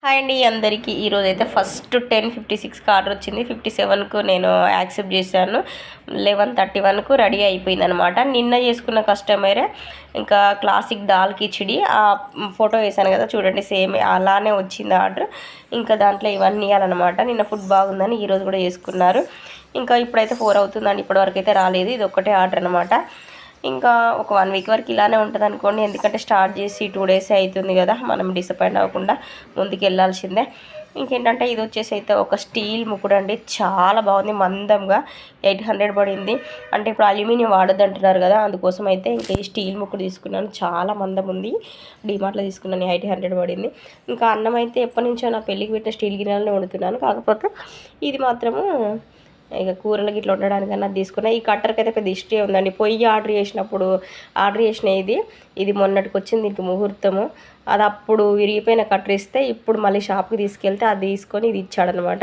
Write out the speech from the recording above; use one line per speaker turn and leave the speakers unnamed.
Hi అండి అందరికీ. ఈరోజైతే ఫస్ట్ 10:56కి ఆర్డర్ వచ్చింది. 57కు నేను యాక్సెప్ట్ చేశాను. 11:31కు రెడీ అయిపోయింది అనమాట. నిన్న చేసుకున్న కస్టమరే ఇంకా క్లాసిక్ దాల్ కిచిడి ఆ ఫోటో వేసాను కదా చూడండి, సేమ్ అలానే వచ్చింది ఆర్డర్. ఇంకా దాంట్లో ఇవన్నీ ఇవ్వాలన్నమాట. నిన్న ఫుడ్ బాగుందని ఈరోజు కూడా చేసుకున్నారు. ఇంకా ఇప్పుడైతే 4 అవుతుందండి, ఇప్పటివరకు అయితే రాలేదు. ఇది ఒక్కటే ఆర్డర్ అనమాట. ఇంకా ఒక 1 వీక్ వరకు ఇలానే ఉంటుంది అనుకోండి, ఎందుకంటే స్టార్ట్ చేసి 2 డేసే అవుతుంది కదా, మనం డిసప్పాయింట్ అవ్వకుండా ముందుకు వెళ్ళాల్సిందే. ఇంకేంటంటే ఇది వచ్చేసి అయితే ఒక స్టీల్ ముకుడు అండి, చాలా బాగుంది, మందంగా 800 పడింది. అంటే ఇప్పుడు అల్యూమినియం వాడద్దు అంటున్నారు కదా, అందుకోసం అయితే ఇంకా ఈ స్టీల్ ముకుడు తీసుకున్నాను. చాలా మందం ఉంది, డిమార్ట్లో తీసుకున్నాను, 800 పడింది. ఇంకా అన్నం అయితే ఎప్పటి నుంచో నా పెళ్ళికి పెట్టిన స్టీల్ గిన్నెలనే వండుతున్నాను. కాకపోతే ఇది మాత్రము ఇక కూరలకి ఇట్లా ఉండడానికన్నా తీసుకున్నా. ఈ కట్టర్కి అయితే పెద్ద హిస్టరీ ఉందండి. పొయ్యి ఆర్డర్ చేసిన ఇది మొన్నటికి వచ్చింది, దీనికి ముహూర్తము. అది అప్పుడు విరిగిపోయిన కట్టర్ ఇస్తే ఇప్పుడు మళ్ళీ షాప్కి తీసుకెళ్తే అది తీసుకొని ఇది ఇచ్చాడనమాట.